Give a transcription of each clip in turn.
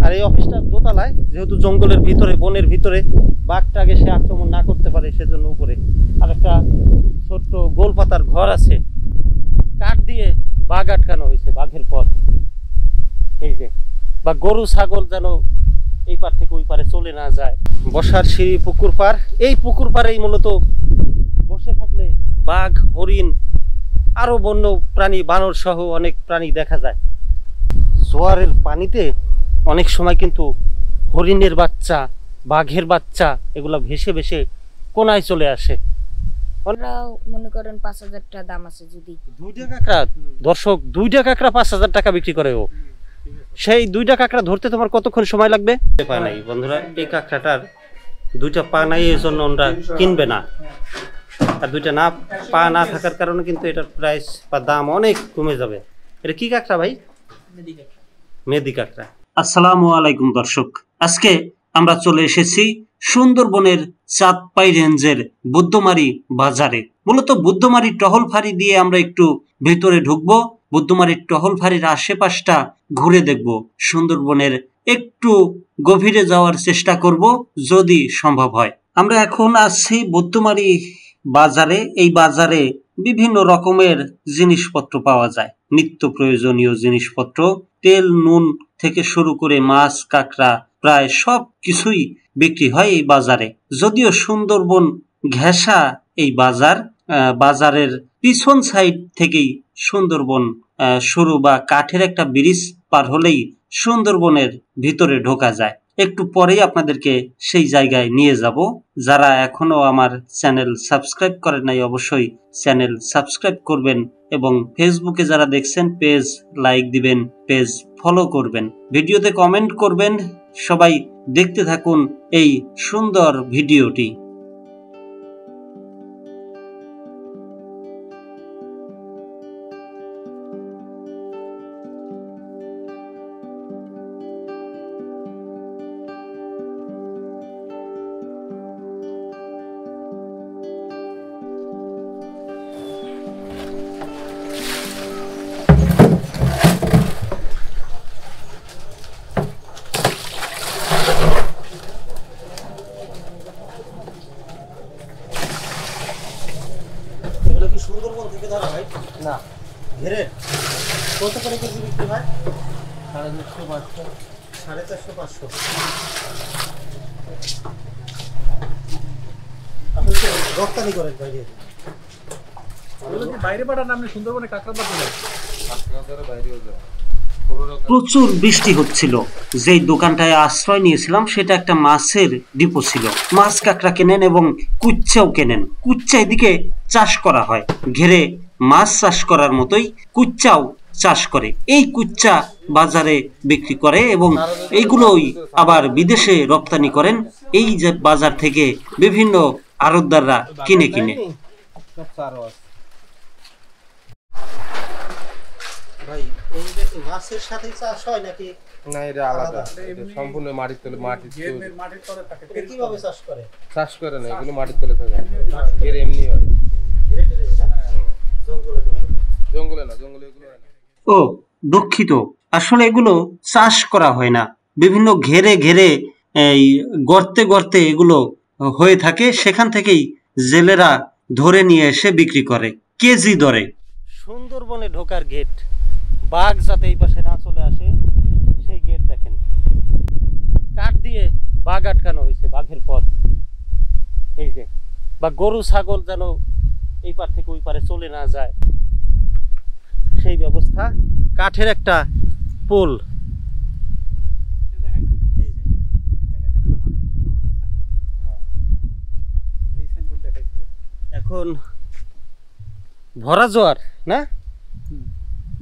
আর এই অফিসটা দোতলায়, যেহেতু জঙ্গলের ভিতরে, বনের ভিতরে, বাঘটাকে সে আক্রমণ না করতে পারে সেজন্য উপরে। আর একটা ছোট্ট গোলপাতার ঘর আছে, কাঠ দিয়ে বাঘ আটকানো হয়েছে, বাঘের পথ। এই যে, বা গরু ছাগল যেন এই পার থেকে ওই পারে চলে না যায়। বসার সিঁড়ি পুকুর পার, এই পুকুর পাড়েই মূলত বসে থাকলে বাঘ, হরিণ, আরো বন্য প্রাণী, বানর সহ অনেক প্রাণী দেখা যায়। জোয়ারের পানিতে অনেক সময় কিন্তু হরিণের বাচ্চা, বাঘের বাচ্চা এগুলো ভেসে ভেসে কোনায় চলে আসে। মনে করেন 5,000 টাকা দাম আছে। যদি 2টা কাঁকড়া, দর্শক 2টা কাঁকড়া 5,000 টাকা বিক্রি করে ও। সেই 2টা কাঁকড়া ধরতে তোমার কতক্ষণ সময় লাগবে? পা নাই বন্ধুরা, এই কাঁকড়াটার 2টা পা নাই, এই জন্য ওরা কিনবে না। আর 2টা পা না থাকার কারণে কিন্তু এটার প্রাইস বা দাম অনেক কমে যাবে। এটা কি কাঁকড়া ভাই? মেদি কাঁকড়া। আসসালামু আলাইকুম দর্শক, আজকে আমরা চলে এসেছি সুন্দরবনের চাঁদপাই রেঞ্জের বুদ্ধমারি বাজারে। মূলত বুদ্ধমারি টহল ফাঁড়ি দিয়ে আমরা একটু ভেতরে ঢুকবো, বুদ্ধমারির টহল ফাঁড়ির আশেপাশটা ঘুরে দেখব, সুন্দরবনের একটু গভীরে যাওয়ার চেষ্টা করব যদি সম্ভব হয়। আমরা এখন আছি বুদ্ধমারি বাজারে। এই বাজারে বিভিন্ন রকমের জিনিসপত্র পাওয়া যায়, নিত্য প্রয়োজনীয় জিনিসপত্র, তেল নুন থেকে শুরু করে মাছ কাঁকড়া প্রায় সব কিছুই বিক্রি হয় এই বাজারে। যদিও সুন্দরবন ঘেঁষা এই বাজার, বাজারের পিছন সাইড থেকেই সুন্দরবন শুরু, বা কাঠের একটা ব্রিজ পার হলেই সুন্দরবনের ভিতরে ঢোকা যায়। একটু পরেই আপনাদেরকে সেই জায়গায় নিয়ে যাব। যারা এখনো আমার চ্যানেল সাবস্ক্রাইব করেন নাই, অবশ্যই চ্যানেল সাবস্ক্রাইব করবেন এবং ফেসবুকে যারা দেখছেন পেজ লাইক দিবেন, পেজ ফলো করবেন, ভিডিওতে কমেন্ট করবেন। সবাই দেখতে থাকুন এই সুন্দর ভিডিওটি। সুন্দরবন থেকে ধরা ভাই না, ঘেরে কত করে কেজি বিক্রি হয়? 450, 500, 450, 500। আপনি তো রপ্তানি করেন বাইরে? বাইরে পাঠান আপনি? সুন্দরবনে কাঁকড়া পাঠান? বাইরেও যায়। প্রচুর বৃষ্টি হচ্ছিল। যেই দোকানটায় আশ্রয় নিয়েছিলাম সেটা একটা মাছের ডিপো ছিল। মাছ কাঁকড়া কেনেন এবং কুচ্চাও কেনেন। কুচ্চা এদিকে চাষ করা হয়, ঘেরে মাছ চাষ করার মতোই কুচ্চাও চাষ করে। এই কুচ্চা বাজারে বিক্রি করে এবং এইগুলোই আবার বিদেশে রপ্তানি করেন। এই যে বাজার থেকে বিভিন্ন আড়তদাররা কিনে কিনে। ভাই এই মাছের সাথে চাষ হয় নাকি? না, এটা আলাদা, এটা সম্পূর্ণ মাটির তলে, মাটির তলে থাকে। এটা কিভাবে চাষ করে? চাষ করে না, এগুলো মাটির তলে থাকে। এর এমনি হয়, জঙ্গলে না, জঙ্গলে এগুলো হয় না। ও দুঃখিত, আসলে এগুলো চাষ করা হয় না, বিভিন্ন ঘেরে ঘেরে এই গর্তে গর্তে এগুলো হয়ে থাকে। সেখান থেকেই জেলেরা ধরে নিয়ে এসে বিক্রি করে কেজি দরে। সুন্দরবনে ঢোকার গেট, বাঘ যাতে এই পাশে না চলে আসে সেই গেট দেখেন, কাঠ দিয়ে বাঘ আটকানো হয়েছে, বাঘের পথ। এই যে, বা গরু ছাগল যেন এই পার থেকে ওই পারে চলে না যায় সেই ব্যবস্থা। কাঠের একটা পোল। এখন ভরা জোয়ার না,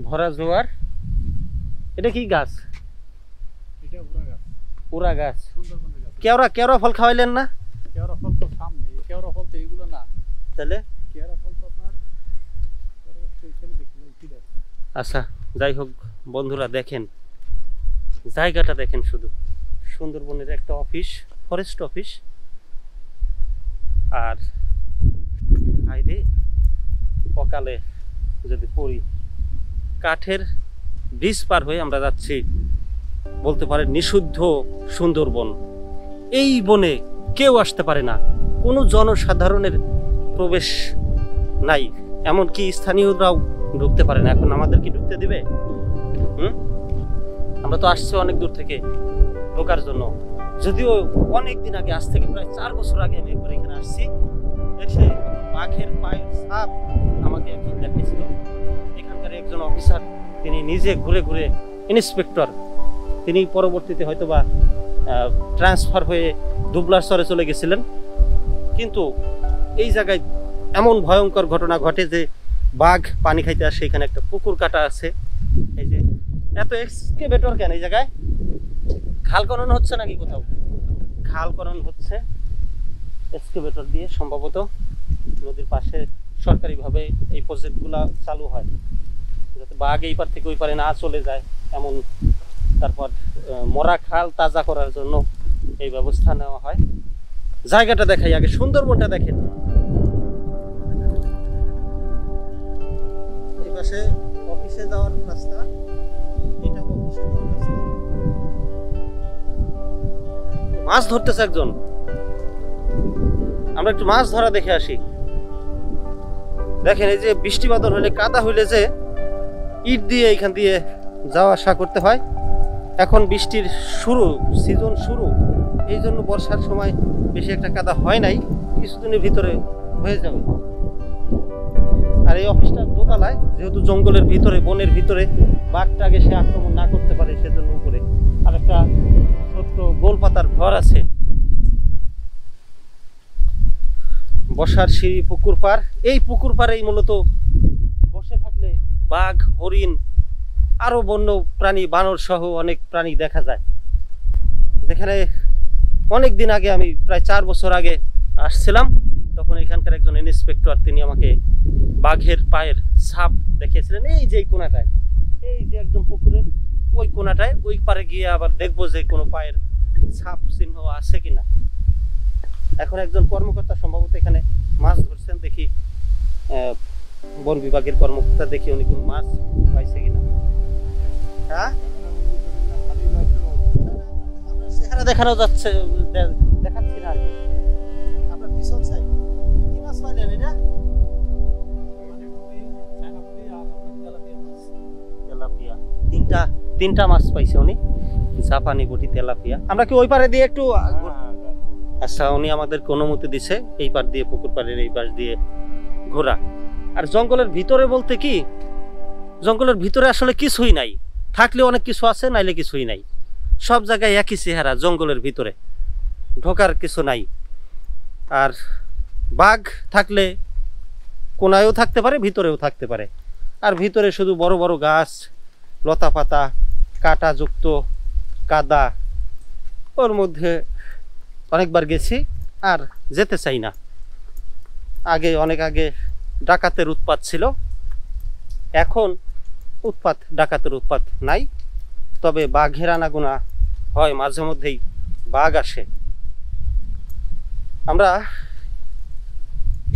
ভরা জোয়ার। এটা কি গাছ? পুরা গাছ। কেওড়া, কেওড়া ফল খাওয়াইলেন না? কেওড়া ফল তো সামনে, কেওড়া ফল তো এগুলো না। তাহলে কেওড়া ফল তো আপনার আচ্ছা, যাই হোক বন্ধুরা, দেখেন জায়গাটা দেখেন শুধু। সুন্দরবনের একটা অফিস, ফরেস্ট অফিস। আর হাইরে অকালে যদি পড়ি, কাঠের ব্রিজ পার হয়ে আমরা যাচ্ছি বলতে পারেন নিষিদ্ধ সুন্দরবন। এই বনে কেউ আসতে পারে না, কোনো জনসাধারণের প্রবেশ নাই, এমনকি স্থানীয়রাও ঢুকতে পারে না। এখন আমাদের কি ঢুকতে দিবে? আমরা তো আসছি অনেক দূর থেকে ঢোকার জন্য, যদিও অনেক দিন আগে, আজ থেকে প্রায় 4 বছর আগে আমি একবার এখানে আসছি। এসে বাঘের পায়ের ছাপ আমাকে একজন দেখিয়েছিল, এখানকার একজন অফিসার, তিনি নিজে ঘুরে ঘুরে, ইন্সপেক্টর, তিনি পরবর্তীতে হয়তোবা ট্রান্সফার হয়ে দুবলারচরে চলে গেছিলেন। কিন্তু এই জায়গায় এমন ভয়ঙ্কর ঘটনা ঘটে যে বাঘ পানি খাইতে আসে, এখানে একটা পুকুর কাটা আছে। এই যে এত এক্সকেভেটর কেন এই জায়গায়? খাল খনন হচ্ছে নাকি কোথাও? খাল খনন হচ্ছে এক্সকেভেটর দিয়ে, সম্ভবত নদীর পাশে সরকারিভাবে এই প্রজেক্টগুলো চালু হয়, যাতে বাঘ এই পার থেকে ওই পারে না চলে যায় এমন। তারপর মরা খাল তাজা করার জন্য এই ব্যবস্থা নেওয়া হয়। জায়গাটা দেখাই আগে, সুন্দরবনটা দেখেন। এই পাশে অফিসে যাওয়ার রাস্তা, এটা অফিসে যাওয়ার রাস্তা। মাছ ধরতেছে একজন, আমরা একটু মাছ ধরা দেখে আসি। দেখেন এই যে বৃষ্টি বাদল হলে, কাদা হইলে যে ইট দিয়ে এখান দিয়ে যাওয়া আসা করতে হয়। এখন বৃষ্টির শুরু, সিজন শুরু, এই জন্য বর্ষার সময় বেশি একটা কাদা হয় নাই, কিছুদিনের ভিতরে হয়ে যাবে। আর এই অফিসটা দোতলায়, যেহেতু জঙ্গলের ভিতরে, বনের ভিতরে, বাঘটাকে সে আক্রমণ না করতে পারে সেজন্য উপরে আর একটা ছোট্ট গোলপাতার ঘর আছে। বসার সিঁড়ি, পুকুর পার। এই পুকুর পাড়েই মূলত বসে থাকলে বাঘ, হরিণ, আরো বন্য প্রাণী, বানর সহ অনেক প্রাণী দেখা যায়। যেখানে অনেক দিন আগে, আমি প্রায় 4 বছর আগে আসছিলাম, তখন এখানকার একজন ইন্সপেক্টর, তিনি আমাকে বাঘের পায়ের ছাপ দেখিয়েছিলেন। এই যে কোনাটায়, এই যে একদম পুকুরের ওই কোনাটায়, ওই পারে গিয়ে আবার দেখবো যে কোনো পায়ের ছাপ চিহ্ন আছে কিনা। এখন একজন কর্মকর্তা সম্ভবত এখানে মাছ ধরছেন, দেখি বন বিভাগের কর্মকর্তা, দেখি উনি কোন মাছ পাইছে কিনা। হ্যাঁ, চেহারা দেখানো যাচ্ছে, দেখাচ্ছি না আর কি। আপনার পিছন সাইড কি মাছ পাইলেন? এটা তেলাপিয়া, তিনটা মাছ পাইছে উনি, জাপানি বটি তেলাপিয়া। আমরা কি ওই পারে দিয়ে একটু, আচ্ছা, উনি আমাদেরকে অনুমতি দিছে এই পার দিয়ে, পুকুর পাড়ের এই পাশ দিয়ে ঘোরা। আর জঙ্গলের ভিতরে বলতে কি, জঙ্গলের ভিতরে আসলে কিছুই নাই, থাকলে অনেক কিছু আছে, নাইলে কিছুই নাই। সব জায়গায় একই চেহারা, জঙ্গলের ভিতরে ঢোকার কিছু নাই। আর বাঘ থাকলে কোনায়ও থাকতে পারে, ভিতরেও থাকতে পারে। আর ভিতরে শুধু বড় বড় গাছ, লতা পাতা, কাঁটাযুক্ত কাদা, ওর মধ্যে অনেকবার গেছি আর যেতে চাই না। আগে, অনেক আগে ডাকাতের উৎপাত ছিল, এখন ডাকাতের উৎপাত নাই। তবে বাঘের আনাগোনা হয়, মাঝে মধ্যেই বাঘ আসে। আমরা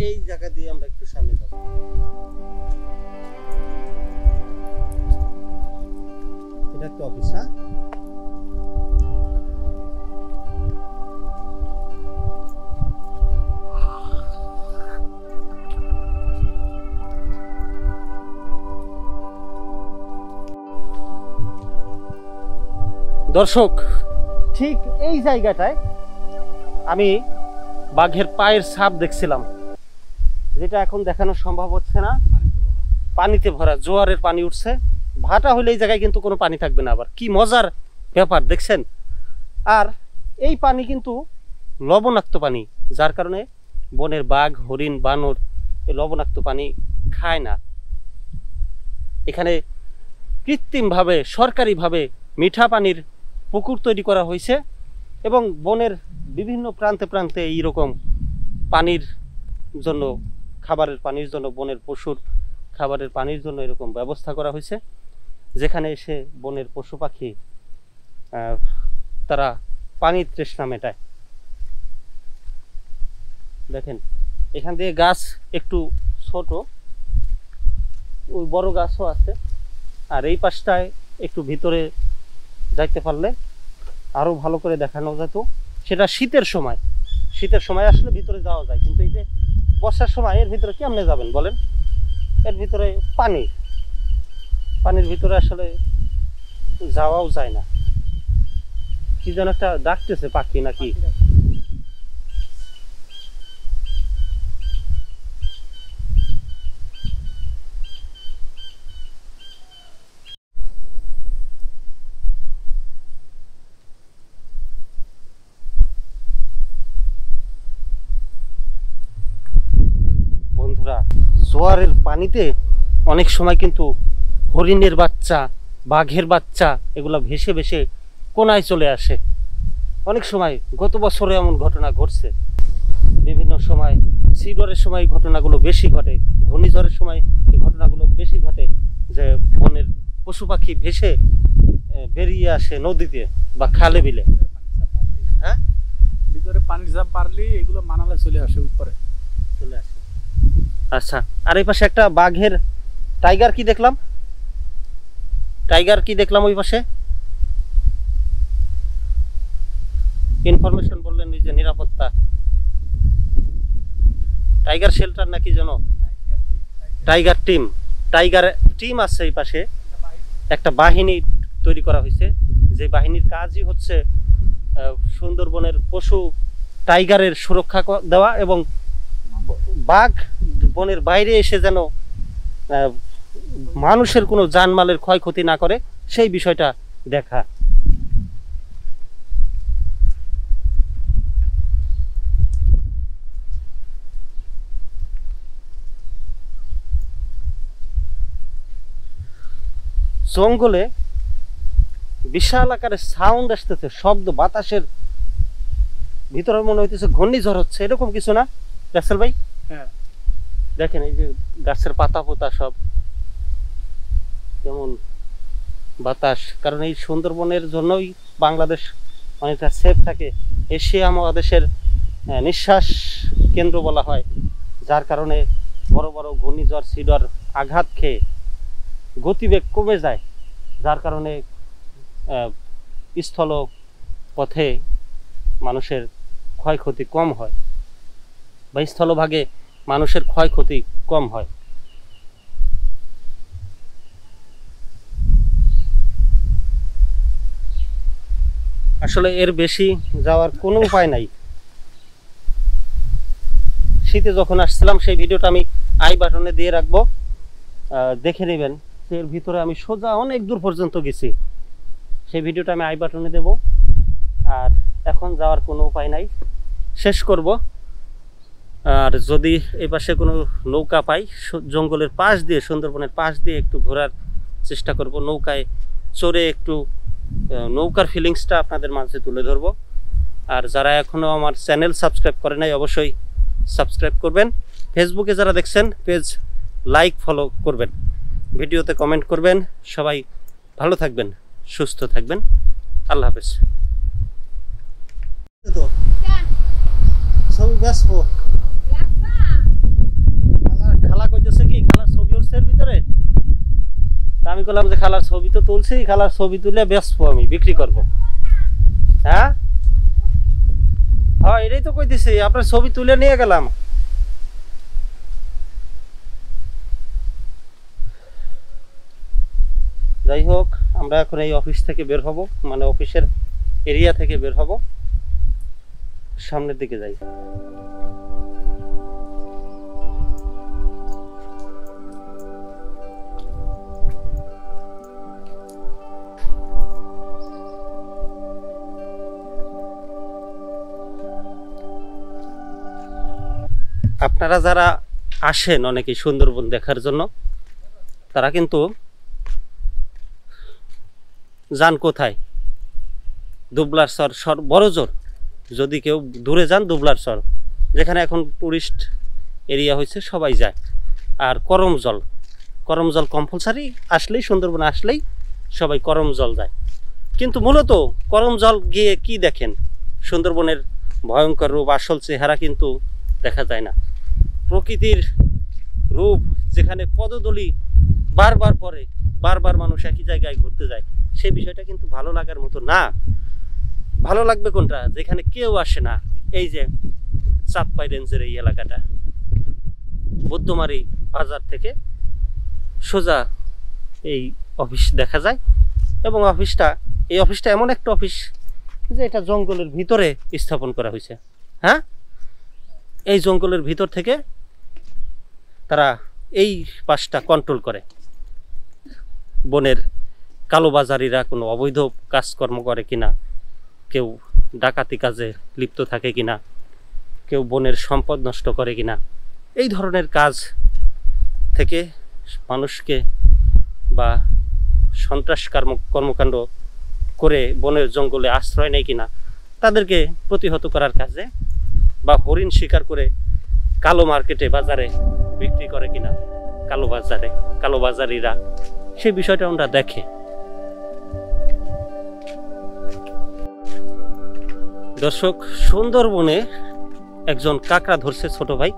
এই জায়গা দিয়ে আমরা একটু সামনে যাব। এটা একটা অফিস, না? দর্শক, ঠিক এই জায়গাটায় আমি বাঘের পায়ের ছাপ দেখছিলাম, যেটা এখন দেখানো সম্ভব হচ্ছে না। পানিতে ভরা, জোয়ারের পানি উঠছে, ভাটা হলে এই জায়গায় কিন্তু কোনো পানি থাকবে না। আবার কি মজার ব্যাপার দেখছেন। আর এই পানি কিন্তু লবণাক্ত পানি, যার কারণে বনের বাঘ, হরিণ, বানর এই লবণাক্ত পানি খায় না। এখানে কৃত্রিমভাবে, সরকারিভাবে মিঠা পানির পুকুর তৈরি করা হয়েছে এবং বনের বিভিন্ন প্রান্তে প্রান্তে এইরকম পানির জন্য, খাবারের পানির জন্য, বনের পশুর খাবারের পানির জন্য এরকম ব্যবস্থা করা হয়েছে, যেখানে এসে বনের পশু পাখি তারা পানির তৃষ্ণা মেটায়। দেখেন এখান দিয়ে গাছ একটু ছোট, ওই বড় গাছও আছে। আর এই পাশটায় একটু ভিতরে যাইতে পারলে আরো ভালো করে দেখানো যেত। সেটা শীতের সময় আসলে ভিতরে যাওয়া যায়, কিন্তু এই যে বর্ষার সময় এর ভিতরে কেমনে যাবেন বলেন? এর ভিতরে পানির ভিতরে আসলে যাওয়াও যায় না। কি যেন একটা ডাকতেছে, পাখি নাকি? বন্ধুরা, জোয়ারের পানিতে অনেক সময় কিন্তু হরিণের বাচ্চা, বাঘের বাচ্চা এগুলো ভেসে ভেসে কোনায় চলে আসে। অনেক সময়, গত বছরে এমন ঘটনা ঘটছে। বিভিন্ন সময় সিডরের সময় এই ঘটনাগুলো বেশি ঘটে, ঘূর্ণিঝড়ের সময় এই ঘটনাগুলো বেশি ঘটে, যে বনের পশু পাখি ভেসে বেরিয়ে আসে নদীতে বা খালে বিলে। হ্যাঁ, ভিতরে পানির চাপ বাড়লে এগুলো মানালে চলে আসে উপরে চলে আসে। আচ্ছা, আর এই পাশে একটা বাঘের টাইগার কি দেখলাম ওই পাশে? ইনফরমেশন বললেন এই যে নিরাপত্তা, টাইগার শেল্টার নাকি যেন, টাইগার টিম আছে এই পাশে। একটা বাহিনী তৈরি করা হয়েছে, যে বাহিনীর কাজই হচ্ছে সুন্দরবনের পশু টাইগারের সুরক্ষা দেওয়া এবং বাঘ বনের বাইরে এসে যেন মানুষের কোনো জানমালের ক্ষয়ক্ষতি না করে সেই বিষয়টা দেখা। জঙ্গলে বিশাল আকারে সাউন্ড আসতেছে, শব্দ, বাতাসের ভিতরে মনে হইতেছে ঘূর্ণিঝড় হচ্ছে, এরকম কিছু না রাসেল ভাই? হ্যাঁ, দেখেন এই যে গাছের পাতা পোতা সব কেমন বাতাস। কারণ এই সুন্দরবনের জন্যই বাংলাদেশ অনেকটা সেফ থাকে। এশিয়া মহাদেশের নিঃশ্বাস কেন্দ্র বলা হয়, যার কারণে বড় বড় ঘূর্ণিঝড় সিডর আঘাত খেয়ে গতিবেগ কমে যায়, যার কারণে স্থল পথে মানুষের ক্ষয়ক্ষতি কম হয়, বা স্থলভাগে মানুষের ক্ষয়ক্ষতি কম হয়। আসলে এর বেশি যাওয়ার কোনো উপায় নাই। শীতে যখন আসছিলাম সেই ভিডিওটা আমি আই বাটনে দিয়ে রাখবো, দেখে নেবেন। এর ভিতরে আমি সোজা অনেক দূর পর্যন্ত গেছি, সেই ভিডিওটা আমি আই বাটনে দেব। আর এখন যাওয়ার কোনো উপায় নাই, শেষ করব। আর যদি এই পাশে কোনো নৌকা পাই, জঙ্গলের পাশ দিয়ে, সুন্দরবনের পাশ দিয়ে একটু ঘোরার চেষ্টা করব, নৌকায় চড়ে একটু নৌকার ফিলিংসটা আপনাদের মাঝে তুলে ধরব। আর যারা এখনও আমার চ্যানেল সাবস্ক্রাইব করে নাই অবশ্যই সাবস্ক্রাইব করবেন। ফেসবুকে যারা দেখছেন পেজ লাইক ফলো করবেন, ভিডিওতে কমেন্ট করবেন। সবাই ভালো থাকবেন, সুস্থ থাকবেন। আল্লাহ হাফেজ। খালা কইতেছে কি, খালার ছবি উঠছে এর ভিতরে। আমি বললাম যে খালার ছবি তো তুলছি, খালার ছবি তুলে বেচবো, আমি বিক্রি করব। হ্যাঁ হ্যাঁ, এটাই তো কইতেছি, আপনার ছবি তুলে নিয়ে গেলাম। যাই হোক, আমরা এখন এই অফিস থেকে বের হব, মানে অফিসের এরিয়া থেকে বের হব, সামনের দিকে যাই। আপনারা যারা আসেন অনেকেই সুন্দরবন দেখার জন্য, তারা কিন্তু যান কোথায়? দুবলার চর, বড়জোর। যদি কেউ দূরে যান, দুবলার চর, যেখানে এখন টুরিস্ট এরিয়া হয়েছে, সবাই যায়। আর করমজল কম্পালসারি, আসলেই সুন্দরবন আসলেই সবাই করমজল যায়। কিন্তু মূলত করমজল গিয়ে কি দেখেন? সুন্দরবনের ভয়ঙ্কর রূপ, আসল চেহারা কিন্তু দেখা যায় না। প্রকৃতির রূপ, যেখানে পদদলি বারবার পরে, বারবার মানুষ একই জায়গায় ঘুরতে যায়, সেই বিষয়টা কিন্তু ভালো লাগার মতো না। ভালো লাগবে কোনটা, যেখানে কেউ আসে না। এই যে চাঁদপাই রেঞ্জের এই এলাকাটা, বুদ্ধমারি বাজার থেকে সোজা এই অফিস দেখা যায়, এবং এই অফিসটা এমন একটা অফিস যে এটা জঙ্গলের ভিতরে স্থাপন করা হয়েছে। হ্যাঁ, এই জঙ্গলের ভিতর থেকে তারা এই পাশটা কন্ট্রোল করে। বনের কালোবাজারিরা কোনো অবৈধ কাজকর্ম করে কিনা, কেউ ডাকাতি কাজে লিপ্ত থাকে কিনা, কেউ বনের সম্পদ নষ্ট করে কিনা, এই ধরনের কাজ থেকে মানুষকে বা সন্ত্রাস কর্মকাণ্ড করে বনের জঙ্গলে আশ্রয় নেয় কিনা তাদেরকে প্রতিহত করার কাজে, বা হরিণ শিকার করে কালো মার্কেটে বাজারে বিক্রি করে কিনা কালোবাজারিরা, সেই বিষয়টা আমরা দেখে। দর্শক, সুন্দরবনে একজন কাঁকড়া ধরছে ছোট ভাই,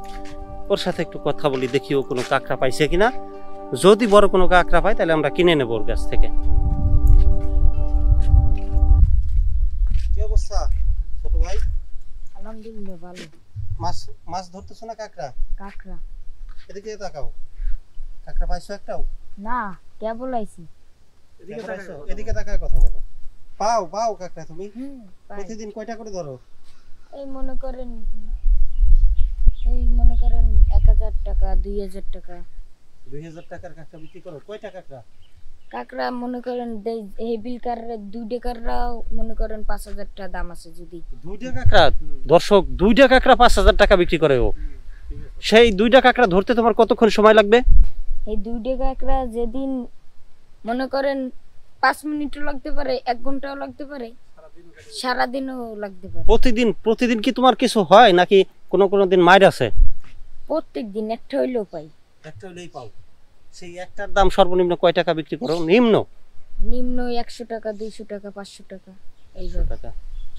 ওর সাথে একটু কথা বলি, দেখি ও কোনো কাঁকড়া পাইছে কিনা। যদি বড় কোনো কাঁকড়া পাই তাহলে আমরা কিনে নেব ওর কাছ থেকে। কি অবস্থা ছোট ভাই? আলহামদুলিল্লাহ ভালো। মাছ ধরতেছো না কাঁকড়া? কাঁকড়া। এদিকে তাকাও, কাঁকড়া পাইছো একটাও? না, কেবল আইছি। এদিকে তাকায় কথা বলো। পাও কাঁকড়া তুমি? পাই। প্রতিদিন কয়টা করে ধরো? এই মনে করেন 1000 টাকা 2000 টাকা। 2000 টাকার কাঁকড়া বিক্রি করো? কয়টা কাঁকড়া? কাঁকড়া মনে করেন এই বিলকারে 2 টাকারও মনে করেন 5000 টাকা দাম আছে। যদি 2টা কাঁকড়া, দর্শক 2টা কাঁকড়া 5000 টাকা বিক্রি করে ও। সেই 2টা কাঁকড়া ধরতে তোমার কতক্ষণ সময় লাগবে? এই 2 কাঁকড়া যেদিন মনে করেন 5 মিনিটও লাগতে পারে, 1 ঘন্টাও লাগতে পারে, সারাদিনও লাগতে পারে। প্রতিদিন কি তোমার কিছু হয় নাকি কোনো দিন মাইর আছে? প্রত্যেক দিন একটা হইলেও পাই। একটা হইলেই পাও। সেই একটার দাম সর্বনিম্ন কয় টাকা বিক্রি করো? নিম্ন 100 টাকা 200 টাকা 500 টাকা এইভাবে। টাকা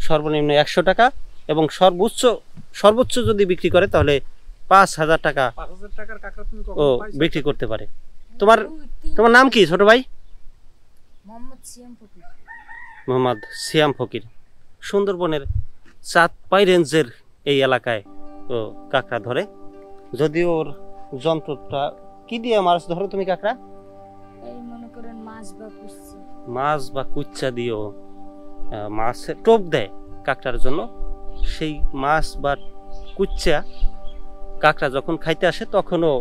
সর্বনিম্ন 100 টাকা, এবং সর্বোচ্চ যদি বিক্রি করে তাহলে 5000 টাকা 5000 টাকার কাঁকড়া তুমি ও কখনো পাইছো? বিক্রি করতে পারে। তোমার নাম কি ছোট ভাই? মোহাম্মদ সিয়াম ফকির। সুন্দরবনের চাঁদপাই রেঞ্জের এই এলাকায় ও কাঁকড়া ধরে। যদিও ওর যন্ত্রটা কি দিয়ে মাছ ধরো তুমি কাঁকড়া? এই মনে করেন মাছ বা কুচ্চা দিয়েও মাছের টোপ দেয় কাঁকড়ার জন্য। সেই মাছ বা কুচ্চা কাঁকড়া যখন খাইতে আসে তখনও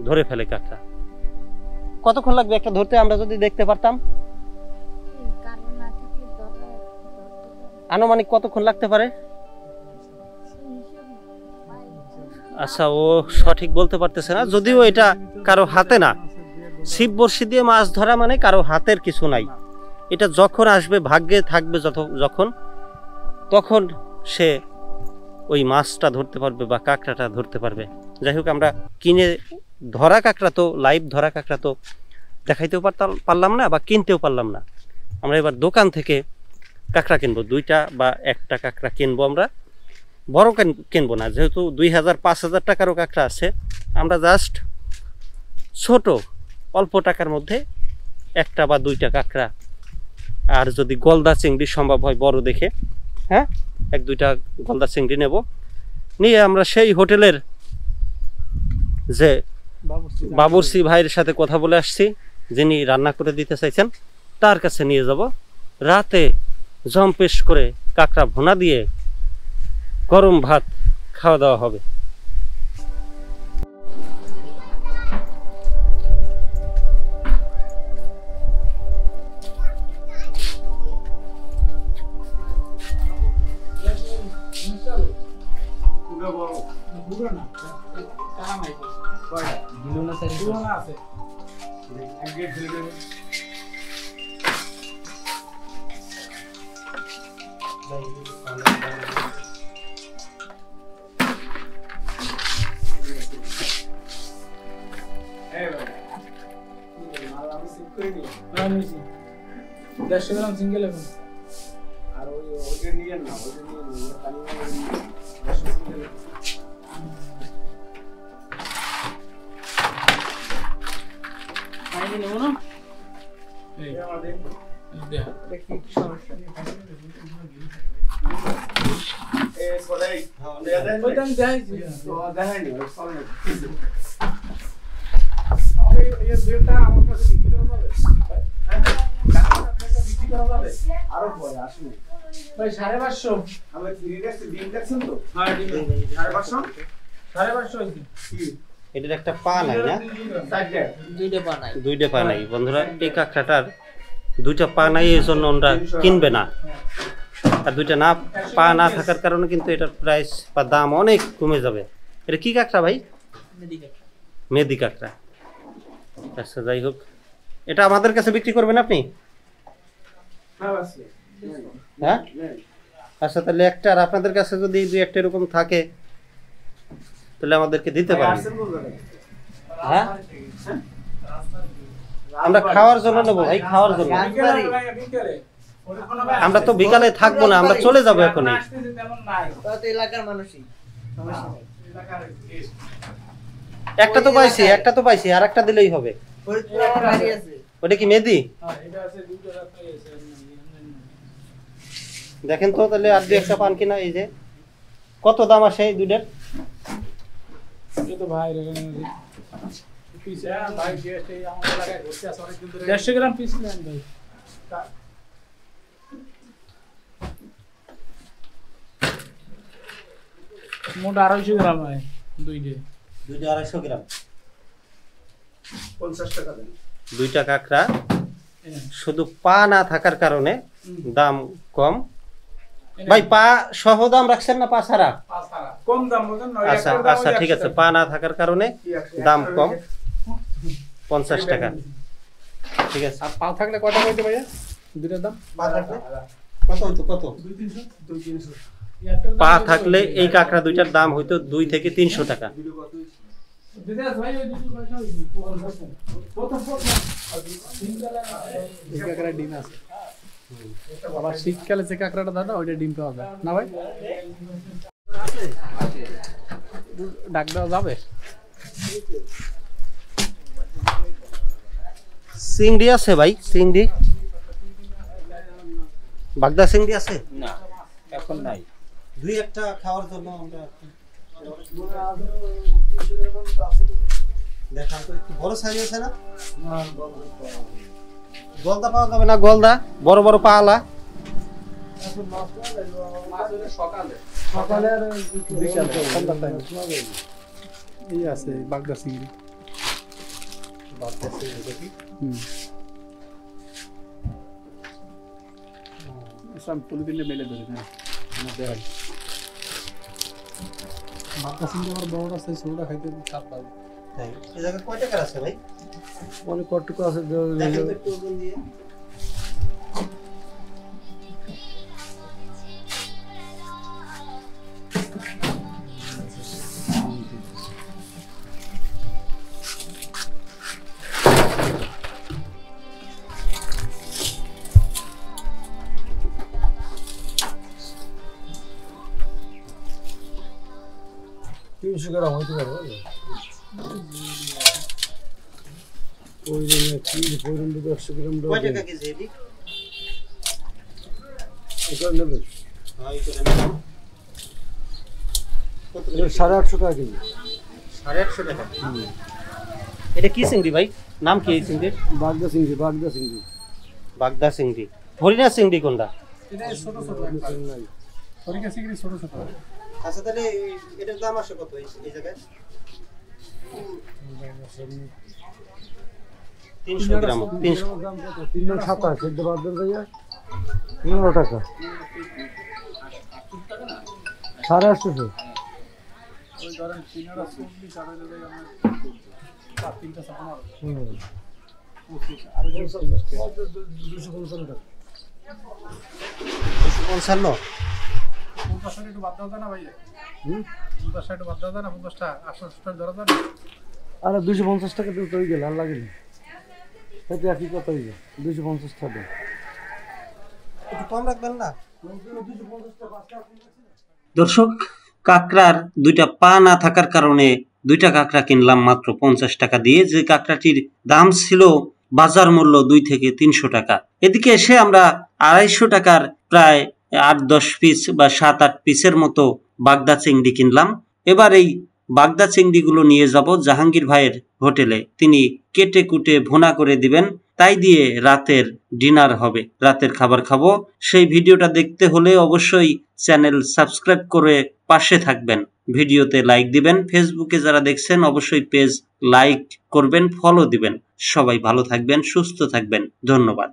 ধরে ফেলে কাঁকড়া। কতক্ষণ লাগবে একটা ধরতে, আমরা যদি দেখতে পারতাম? আনুমানিক কতক্ষণ লাগতে পারে? আচ্ছা, ও সঠিক বলতে পারতেছে না, যদিও এটা কারো হাতে না। ছিপ বড়শি দিয়ে মাছ ধরা মানে কারো হাতের কিছু নাই। এটা যখন আসবে, ভাগ্যে থাকবে যখন, তখন সে ওই মাছটা ধরতে পারবে বা কাঁকড়াটা ধরতে পারবে। যাই হোক, আমরা কিনে ধরা কাঁকড়া তো, লাইভ ধরা কাঁকড়া তো দেখাইতেও পারলাম না বা কিনতেও পারলাম না। আমরা এবার দোকান থেকে কাঁকড়া কিনবো, 2টা বা 1টা কাঁকড়া কিনবো আমরা। বড় কিনবো না, যেহেতু 2000-5000 টাকারও কাঁকড়া আছে। আমরা জাস্ট ছোট অল্প টাকার মধ্যে 1টা বা 2টা কাঁকড়া, আর যদি গলদা চিংড়ি সম্ভব হয় বড় দেখে, হ্যাঁ 1-2টা গলদা চিংড়ি নেব। নিয়ে আমরা সেই হোটেলের যে বাবুর্চি ভাইয়ের সাথে কথা বলে আসছি, যিনি রান্না করে দিতে চাইছেন, তার কাছে নিয়ে যাব। রাতে জম্পেশ করে কাঁকড়া ভুনা দিয়ে গরম ভাত খাওয়া দাওয়া হবে। সিঙ্গেল আর ওইটা নিয়ে না, ভাই 550 আমরা ফ্রি দেখছি ডিম দেখছেন তো হ্যাঁ 550 550 এটার একটা পা নাই না, দুইটা পা নাই বন্ধুরা। এই কাঁকড়াটার দুইটা পা নাই, এই জন্য ওরা কিনবে না। আর দুইটা না পা না থাকার কারণে কিন্তু এটার প্রাইস বা দাম অনেক কমে যাবে। এটা কি কাঁকড়া ভাই? মেদি কাঁকড়া। আচ্ছা যাই হোক, এটা আমাদের কাছে বিক্রি করবেন আপনি? হ্যাঁ আচ্ছা, তাহলে একটা আর আপনাদের কাছে যদি দুই একটা এরকম থাকে তাহলে আমাদেরকে দিতে পারেন। হ্যাঁ আমরা খাওয়ার জন্য নেবো ভাই, খাওয়ার জন্য। আমরা তো বিকালে থাকবো না, আমরা চলে যাবো এখনই। একটা তো পাইছি, আর একটা দিলেই হবে। ওটা কি মেদি? দেখেন তো তাহলে আর দুই একটা পান কিনা। এই যে কত দাম আসে এই দুইটার? ভাই 150 গ্রাম পিস নেন ভাই। মোট 250 গ্রাম হয় দুইটা 250 গ্রাম। 50 টাকা দেন। দুইটা কাঁকড়া শুধু পা না থাকার কারণে দাম কম। ভাই পা সহ দাম রাখছেন না পা ছাড়া? কম দাম বলেন না। আচ্ছা আচ্ছা ঠিক আছে, পা না থাকার কারণে দাম কম, 50 টাকা। ঠিক আছে। আর পা থাকলে কয়টা কইতে ভাইয়া? দুইটার দাম কত হইতো? কত? 200-300 পা থাকলে এই কাঁকড়া দুইটার দাম হইতো 2 থেকে 300 টাকা। ভাই ওই দুটো কয়টা হইছে? প্রথম এই কাঁকড়া ডিম আছে। আবার শীতকালে যে কাঁকড়াটা দাদা ওইটা ডিম পাওয়া যায় না ভাই? ডাক দেওয়া যাবে? চিংড়ি আছে ভাই? চিংড়ি, বাগদা চিংড়ি আছে? না এখন নাই। দুই একটা খাওয়ার জন্য আমরা দেখান তো। একটু বড় সাইজ আছে না? গলদা পাওয়া যাবে না? গলদা বড় বড় পালা। সকালে আর বিকালে সন্ধ্যা টাইম এই আছে বাগদা চিংড়ি। সব পলিথিনে মেলে ধরে না দেখাই। বাগদা চিংড়ি আমার বড় আছে, ছোটটা খাইতে চাপ পাবে। এই জায়গায় কয় টাকার আছে ভাই? অনেক কটটুকু আছে। দেখেন তো একটু ওজন দিয়ে। গ্রাম হইতে পারে ওই জন্য 100 গ্রাম কয় টাকা কেজি এটি? এটা নেবেন হ্যাঁ এই করে নেন। কত করে? 850 টাকা কেজি। 850 টাকা। এটা কি চিংড়ি ভাই? নাম কি এই চিংড়ির? বাগদা চিংড়ি। বাগদা চিংড়ি। বাগদা চিংড়ি। হরিণা চিংড়ি কোনটা? এটা ছোট ছোট নাই। হরিণা চিংড়ি ছোট ছোট। আচ্ছা তাহলে এটার দাম আসে কত এই জায়গায়? 300 গ্রাম। 300 দাম কত? 327 সেদ্ধ বাদ দেন ভাইয়া 15 টাকা। 850। ওই ধরেন 340 আর হলো আমরা 3টা 15 আর 255 টাকা। 255। 50 একটু বাদ দাও না ভাইয়া? 50 একটু বাদ দাও না? 50টা 800 ধরা দাও না? আরে 250 টাকা তো হয়ে গেল, আর লাগে না। এতে একই কথা হইবে। 250 টাকা একটু কম রাখবেন না? দর্শক, কাঁকড়ার দুইটা পা না থাকার কারণে দুইটা কাঁকড়া কিনলাম মাত্র 50 টাকা দিয়ে, যে কাঁকড়াটির দাম ছিল বাজার মূল্য 2 থেকে 300 টাকা। এদিকে এসে আমরা 250 টাকার প্রায় 8-10 পিস বা 7-8 পিসের মতো বাগদা চিংড়ি কিনলাম। এবার এই বাগদা চিংড়িগুলো নিয়ে যাব জাহাঙ্গীর ভাইয়ের হোটেলে, তিনি কেটে কুটে ভুনা করে দিবেন, তাই দিয়ে রাতের ডিনার হবে, রাতের খাবার খাবো। সেই ভিডিওটা দেখতে হলে অবশ্যই চ্যানেল সাবস্ক্রাইব করে পাশে থাকবেন, ভিডিওতে লাইক দিবেন, ফেসবুকে যারা দেখছেন অবশ্যই পেজ লাইক করবেন, ফলো দিবেন। সবাই ভালো থাকবেন, সুস্থ থাকবেন, ধন্যবাদ।